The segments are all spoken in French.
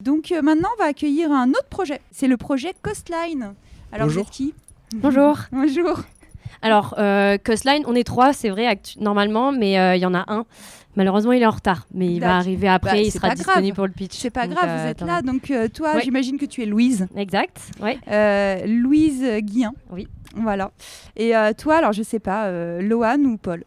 Donc maintenant, on va accueillir un autre projet. C'est le projet Coastline. Alors, Bonjour. vous êtes qui ? Bonjour. Bonjour. Alors, Coastline, on est 3, c'est vrai, normalement, mais il y en a un. Malheureusement, il est en retard, mais il va arriver après, il c'est sera pas disponible grave. pour le pitch. C'est pas Donc, grave, vous êtes là. Donc toi, Ouais. j'imagine que tu es Louise. Exact, ouais. Louise Guillain. Oui. Voilà. Et toi, alors je sais pas, Loane ou Paul ?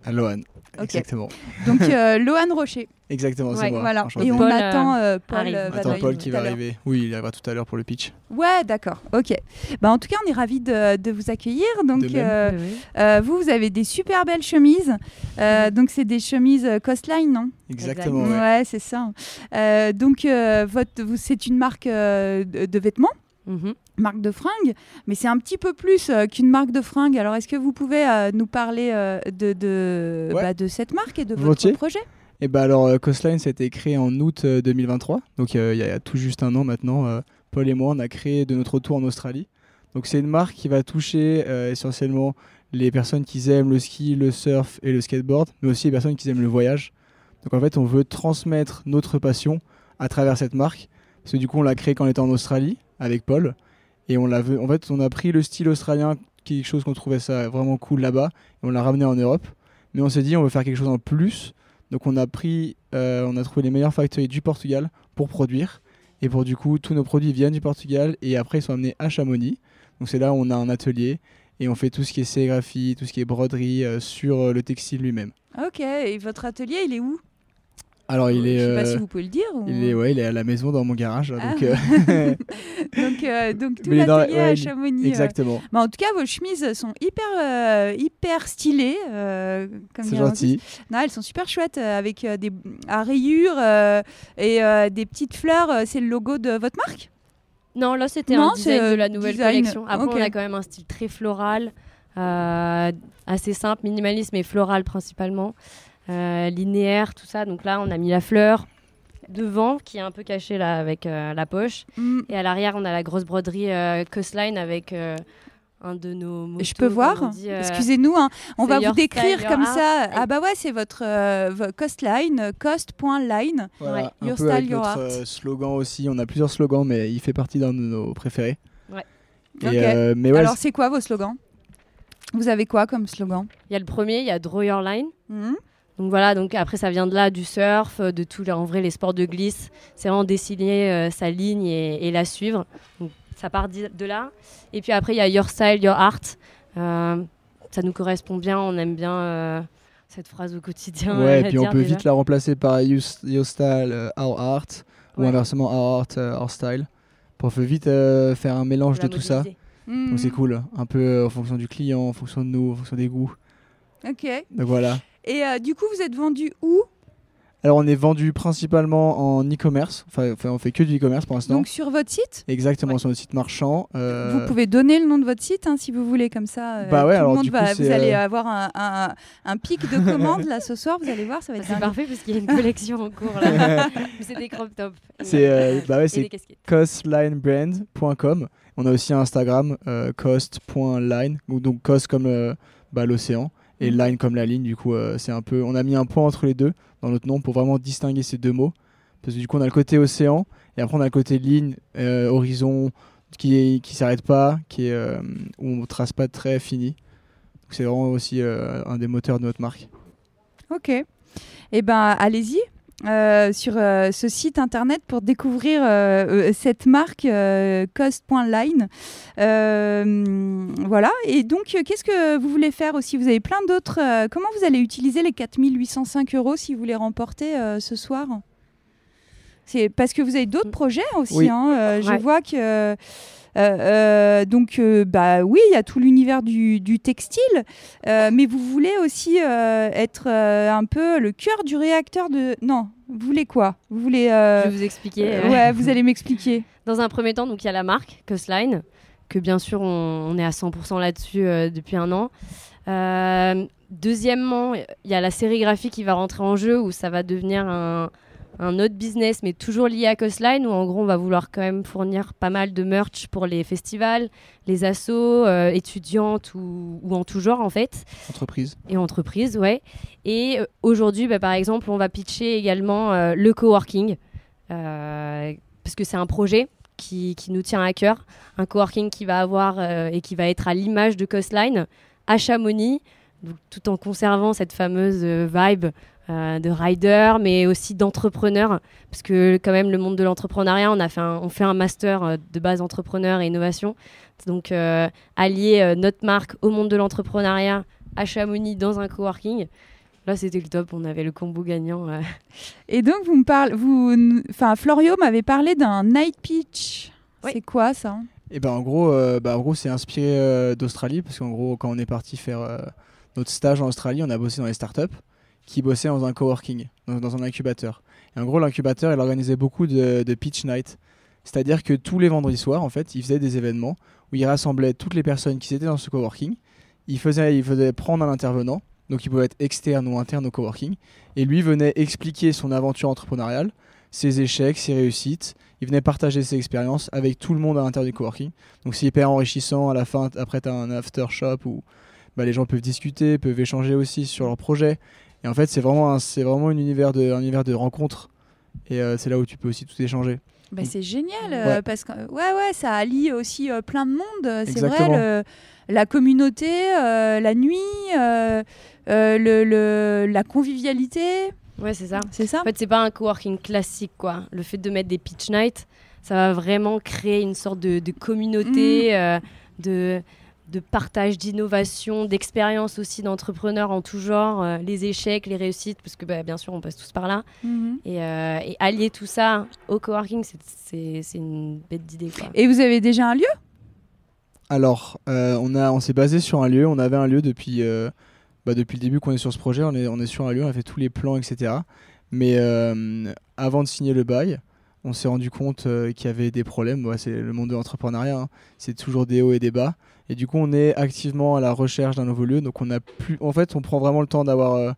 Lohan, Ok. exactement. Donc Loane Rocher. Exactement, c'est Ouais, moi. Voilà. Enchanté. Et on Paul, attend Paul arrive. Attends, Vanoï Paul qui tout à va l'heure. arriver. Oui, il arrivera tout à l'heure pour le pitch. Ouais, d'accord. Ok. Bah, en tout cas, on est ravis de vous accueillir. Donc, De même. vous avez des super belles chemises. Donc, c'est des chemises Coastline, non ? Exactement, ouais. Ouais, c'est ça. Donc, c'est une marque de vêtements, Mhm. marque de fringues, mais c'est un petit peu plus qu'une marque de fringues. Alors, est-ce que vous pouvez nous parler Ouais. de cette marque et de Volontiers. votre projet ? Et bah alors, Coastline, ça a été créé en août 2023. Donc, il y a tout juste un an maintenant. Paul et moi, on a créé de notre retour en Australie. Donc, c'est une marque qui va toucher essentiellement les personnes qui aiment le ski, le surf et le skateboard, mais aussi les personnes qui aiment le voyage. Donc, en fait, on veut transmettre notre passion à travers cette marque. Parce que du coup, on l'a créée quand on était en Australie avec Paul. Et on a pris le style australien, quelque chose qu'on trouvait ça vraiment cool là-bas, et on l'a ramené en Europe. Mais on s'est dit, on veut faire quelque chose en plus. Donc on a trouvé les meilleures factories du Portugal pour produire. Et pour du coup, tous nos produits viennent du Portugal et après ils sont amenés à Chamonix. Donc c'est là où on a un atelier et on fait tout ce qui est sérigraphie, tout ce qui est broderie sur le textile lui-même. Ok. Et votre atelier, il est où ? Alors Je sais pas si vous pouvez le dire. Ou... il est à la maison dans mon garage. Ah. Donc, donc tout Mais il est dans- l'atelier ouais, à Chamonix. exactement. Bah, en tout cas, vos chemises sont hyper stylées. Comme C'est dirait gentil. Non, elles sont super chouettes avec des à rayures et des petites fleurs. C'est le logo de votre marque ? Non, là, c'était Non, un design c'est, de la nouvelle design. collection. Après, Ok. on a quand même un style très floral, assez simple, minimaliste, mais floral principalement. Linéaire, tout ça. Donc là, on a mis la fleur devant, qui est un peu cachée là, avec la poche. Et à l'arrière, on a la grosse broderie Coastline avec un de nos motos. Je peux voir comme on dit, Excusez-nous, hein. On c'est va vous your décrire style, comme your ça. art. Ah bah ouais, c'est votre Coastline, cost.line. Voilà, Ouais. un Your peu style, avec your notre art. slogan aussi. On a plusieurs slogans, mais il fait partie d'un de nos préférés. Ouais. Et, Ok. mais ouais, Alors, c'est quoi vos slogans ? Vous avez quoi comme slogan ? Il y a le premier, il y a Draw Your Line. Mhm. Donc voilà, donc après ça vient de là, du surf, de tous en vrai les sports de glisse. C'est vraiment dessiner sa ligne et la suivre. Donc ça part de là. Et puis après il y a Your Style, Your Art. Ça nous correspond bien, on aime bien cette phrase au quotidien. ouais, et à puis on dire peut déjà. vite la remplacer par Your Style, Our Art, ou Ouais. inversement Our Art, Our Style. On peut vite faire un mélange La de tout ça. mobilité. Donc c'est cool, un peu en fonction du client, en fonction de nous, en fonction des goûts. Ok. Donc voilà. Et du coup, vous êtes vendu où ? Alors on est vendu principalement en e-commerce, enfin on fait que du e-commerce pour l'instant. Donc sur votre site ? Exactement, Ouais. sur notre site marchand. Vous pouvez donner le nom de votre site si vous voulez, comme ça. Bah ouais, tout alors le monde du coup, vous c'est, allez avoir un pic de commandes là ce soir. Vous allez voir, ça va être C'est dingue. parfait parce qu'il y a une collection en cours là. Mais c'est des crop tops. Et c'est des casquettes. coastlinebrand.com. On a aussi un Instagram, coast.line, ou donc coast comme l'océan et line comme la ligne. Du coup, c'est un peu, on a mis un point entre les deux dans notre nom pour vraiment distinguer ces deux mots. Parce que du coup, on a le côté océan et après on a le côté ligne, horizon qui s'arrête pas, où on trace pas de trait fini. Donc c'est vraiment aussi un des moteurs de notre marque. Ok. Eh ben, allez-y sur ce site internet pour découvrir cette marque cost.line. Voilà. Et donc, qu'est-ce que vous voulez faire aussi ? Vous avez plein d'autres. Comment vous allez utiliser les 4 805 € si vous les remportez ce soir ? C'est parce que vous avez d'autres projets aussi. Oui. Hein, je Ouais. vois que. Bah oui, il y a tout l'univers du textile, mais vous voulez aussi être un peu le cœur du réacteur de. Non, vous voulez quoi ? Vous voulez. Je vais vous expliquer. Ouais, vous allez m'expliquer. Dans un premier temps, donc il y a la marque Coastline, que bien sûr on est à 100% là-dessus depuis un an. Deuxièmement, il y a la sérigraphie qui va rentrer en jeu, où ça va devenir un autre business, mais toujours lié à Coastline, où en gros on va vouloir quand même fournir pas mal de merch pour les festivals, les assos, étudiantes ou en tout genre en fait. Entreprise. Et entreprises, ouais. Et aujourd'hui, par exemple, on va pitcher également le coworking, parce que c'est un projet qui nous tient à cœur, un coworking qui va avoir et qui va être à l'image de Coastline à Chamonix, donc, tout en conservant cette fameuse vibe de rider, mais aussi d'entrepreneur, parce que quand même le monde de l'entrepreneuriat, on fait un master de base entrepreneur et innovation, donc allier notre marque au monde de l'entrepreneuriat à Chamonix dans un coworking. Là, c'était le top, on avait le combo gagnant. Et donc, Florio m'avait parlé d'un night pitch. Oui. C'est quoi ça ? Et en gros, c'est inspiré d'Australie, parce qu'en gros, quand on est parti faire notre stage en Australie, on a bossé dans les startups qui bossaient dans un coworking, dans un incubateur. Et en gros, l'incubateur, il organisait beaucoup de pitch night. C'est-à-dire que tous les vendredis soirs, en fait, il faisait des événements où il rassemblait toutes les personnes qui étaient dans ce coworking. Il faisait prendre un intervenant. Donc il pouvait être externe ou interne au coworking. Et lui venait expliquer son aventure entrepreneuriale, ses échecs, ses réussites. Il venait partager ses expériences avec tout le monde à l'intérieur du coworking. Donc c'est hyper enrichissant. À la fin, après tu as un after shop où les gens peuvent discuter, peuvent échanger aussi sur leurs projets. Et en fait c'est vraiment un univers de rencontres. Et c'est là où tu peux aussi tout échanger. C'est génial, parce que ça allie aussi plein de monde. C'est vrai, la communauté, la nuit, la convivialité. Ouais, c'est ça. C'est ça. En fait, c'est pas un coworking classique, quoi. Le fait de mettre des pitch nights, ça va vraiment créer une sorte de communauté, de partage d'innovation, d'expérience aussi d'entrepreneurs en tout genre, les échecs, les réussites, parce que bien sûr on passe tous par là. Et allier tout ça au coworking, c'est une bête d'idée, quoi. Et vous avez déjà un lieu ? Alors, on s'est basé sur un lieu. On avait un lieu depuis le début qu'on est sur ce projet. On est sur un lieu, on a fait tous les plans, etc. Mais avant de signer le bail, on s'est rendu compte qu'il y avait des problèmes. C'est le monde de l'entrepreneuriat, hein. C'est toujours des hauts et des bas. Et du coup, on est activement à la recherche d'un nouveau lieu. Donc, on prend vraiment le temps d'avoir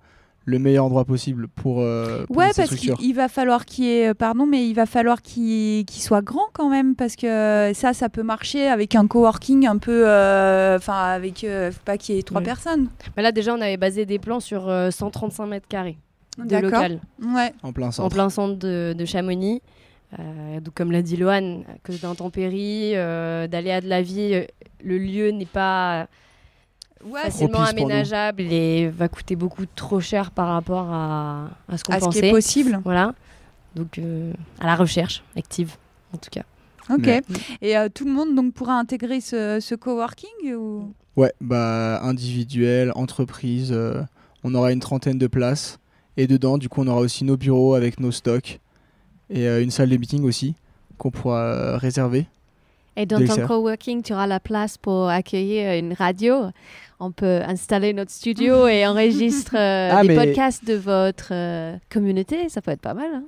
le meilleur endroit possible pour cette structure. Parce qu'il va falloir qu'il soit grand quand même, parce que ça peut marcher avec un coworking un peu, faut pas qu'il y ait 3 personnes. Là déjà on avait basé des plans sur 135 mètres carrés de local, en plein centre de Chamonix. Donc comme l'a dit Loane, à cause d'intempéries, d'aléas de la vie, le lieu n'est pas facilement aménageable et va coûter beaucoup trop cher par rapport à ce qu'on pensait. Ce qui est possible. Voilà. Donc à la recherche active, en tout cas. Ok. Et tout le monde donc pourra intégrer ce coworking ou... Ouais, individuel, entreprise. On aura une 30aine de places. Et dedans, du coup, on aura aussi nos bureaux avec nos stocks. Et une salle de meeting aussi qu'on pourra réserver. Et dans ton coworking, tu auras la place pour accueillir une radio. On peut installer notre studio et enregistrer les podcasts de votre communauté. Ça peut être pas mal. Hein.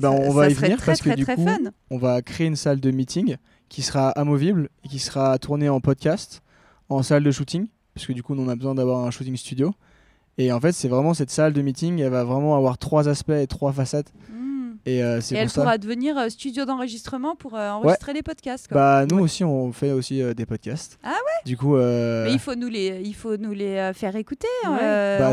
On va y venir parce que du coup, fun. On va créer une salle de meeting qui sera amovible et qui sera tournée en podcast, en salle de shooting, parce que du coup, on a besoin d'avoir un shooting studio. Et en fait, c'est vraiment cette salle de meeting, elle va vraiment avoir 3 aspects et 3 façades. Et elle pourra devenir studio d'enregistrement pour enregistrer les podcasts. Nous aussi, on fait aussi des podcasts. Ah ouais. Du coup, mais il faut nous les faire écouter.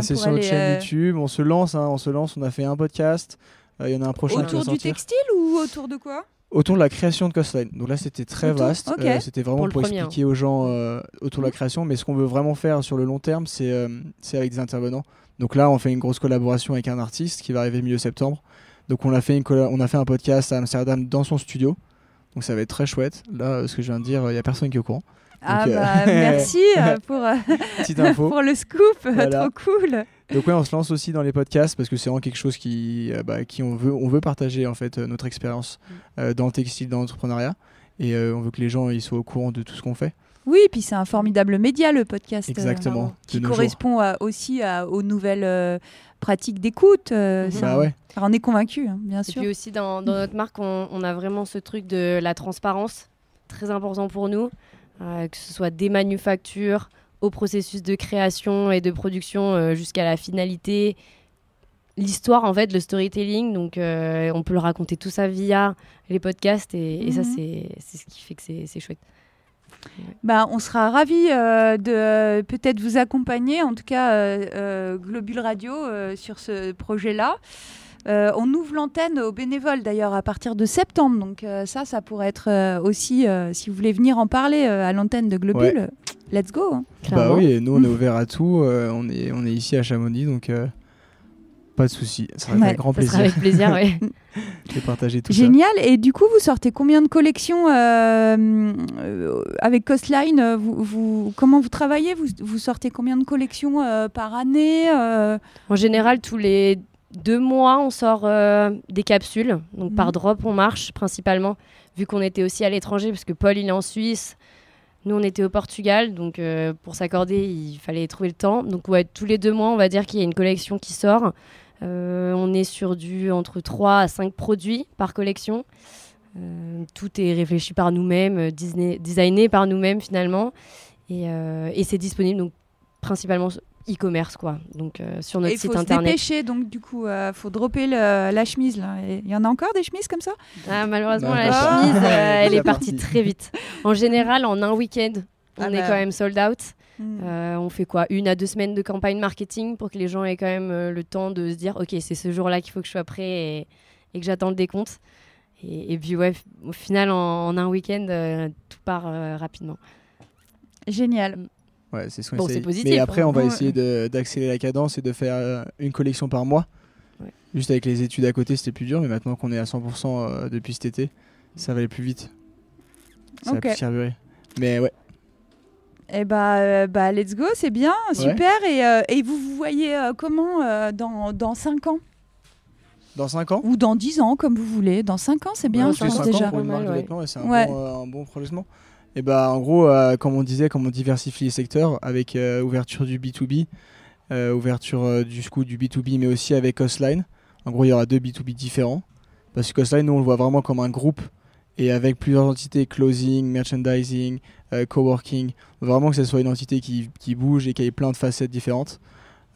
C'est sur notre chaîne YouTube. On se lance. On a fait un podcast. Il y en a un prochain qui va sortir. Autour du textile ou autour de quoi ? Autour de la création de Coastline. Donc là, c'était très vaste. Okay. C'était vraiment pour expliquer aux gens autour de la création. Mais ce qu'on veut vraiment faire sur le long terme, c'est avec des intervenants. Donc là, on fait une grosse collaboration avec un artiste qui va arriver milieu septembre. Donc on a fait un podcast à Amsterdam dans son studio. Donc ça va être très chouette. Là, ce que je viens de dire, il n'y a personne qui est au courant. Merci pour petite info. Pour le scoop, trop cool. Donc on se lance aussi dans les podcasts parce que c'est vraiment quelque chose qui on veut partager en fait notre expérience dans le textile, dans l'entrepreneuriat, et on veut que les gens ils soient au courant de tout ce qu'on fait. Oui, puis c'est un formidable média, le podcast. Exactement. Qui correspond aussi aux nouvelles pratiques d'écoute. Ouais. Alors, on est convaincus, bien sûr. Et puis aussi, dans notre marque, on a vraiment ce truc de la transparence, très important pour nous, que ce soit des manufactures, au processus de création et de production jusqu'à la finalité. L'histoire, en fait, le storytelling, donc on peut le raconter tout ça via les podcasts, et ça, c'est ce qui fait que c'est chouette. On sera ravis de peut-être vous accompagner, en tout cas Globule Radio, sur ce projet-là. On ouvre l'antenne aux bénévoles d'ailleurs à partir de septembre. Donc ça pourrait être aussi, si vous voulez venir en parler à l'antenne de Globule, let's go. Hein. Bah oui, nous on est ouvert à tout. On est ici à Chamonix, donc pas de souci. Ça sera avec grand plaisir. Ça sera avec plaisir, oui. Je vais partager tout Génial. Ça. Et du coup, vous sortez combien de collections avec Coastline comment vous travaillez vous sortez combien de collections par année En général, tous les 2 mois, on sort des capsules. Donc par drop, on marche principalement, vu qu'on était aussi à l'étranger, parce que Paul, il est en Suisse. Nous, on était au Portugal. Donc pour s'accorder, il fallait trouver le temps. Donc ouais, tous les 2 mois, on va dire qu'il y a une collection qui sort. On est sur entre 3 à 5 produits par collection. Tout est réfléchi par nous-mêmes, designé par nous-mêmes finalement. Et c'est disponible donc, principalement e-commerce, quoi. Donc, sur notre site internet. Il faut se dépêcher, donc du coup, faut dropper la chemise. Il y en a encore des chemises comme ça? Malheureusement, la chemise, elle est partie très vite. En général, en un week-end, on est quand même sold out. On fait quoi, 1 à 2 semaines de campagne marketing pour que les gens aient quand même le temps de se dire ok, c'est ce jour-là qu'il faut que je sois prêt et que j'attends le décompte. Et puis ouais, au final, en un week-end, tout part rapidement. Génial. Ouais, c'est ce qu'on bon, essaye. C'est positif. Mais après, on va essayer d'accélérer la cadence et de faire une collection par mois. Ouais. Juste avec les études à côté, c'était plus dur, mais maintenant qu'on est à 100% depuis cet été, ça va aller plus vite. Ça va plus carburer. Mais ouais. Eh bah, let's go, c'est bien, super. Et vous voyez comment dans 5 ans? Dans 5 ans? Ou dans 10 ans, comme vous voulez. Dans 5 ans, c'est bien, je pense déjà. Pour une marque de vêtements, c'est un bon projection. Et bah, en gros, comme on disait, comme on diversifie les secteurs, avec ouverture du B2B, ouverture du B2B, mais aussi avec Coastline. En gros, il y aura 2 B2B différents. Parce que Coastline, nous, on le voit vraiment comme un groupe. Et avec plusieurs entités, closing, merchandising, coworking, vraiment que ce soit une entité qui bouge et qui ait plein de facettes différentes.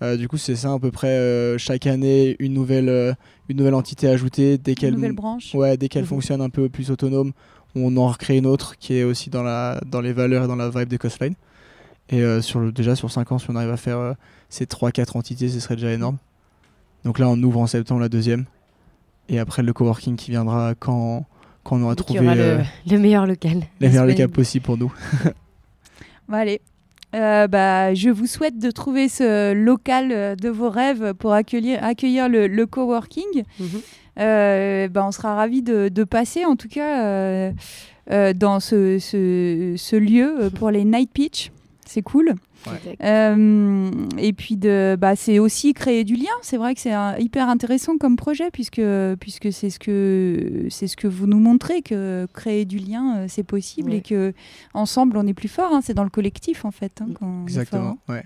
Du coup, c'est ça à peu près chaque année, une nouvelle entité ajoutée. Une nouvelle branche. Ouais, dès qu'elle fonctionne un peu plus autonome, on en recrée une autre qui est aussi dans les valeurs et dans la vibe des Coastline. Et déjà sur 5 ans, si on arrive à faire ces 3-4 entités, ce serait déjà énorme. Donc là, on ouvre en septembre la 2e. Et après, le coworking qui viendra quand on aura trouvé le meilleur local. Le meilleur local possible pour nous. Bon, allez. Je vous souhaite de trouver ce local de vos rêves pour accueillir le coworking. On sera ravis de passer, en tout cas, dans ce lieu pour les Night Pitch. C'est cool. Et puis c'est aussi créer du lien. C'est vrai que c'est hyper intéressant comme projet puisque c'est ce que vous nous montrez, que créer du lien c'est possible et que ensemble on est plus fort. C'est dans le collectif en fait. Exactement. On est fort,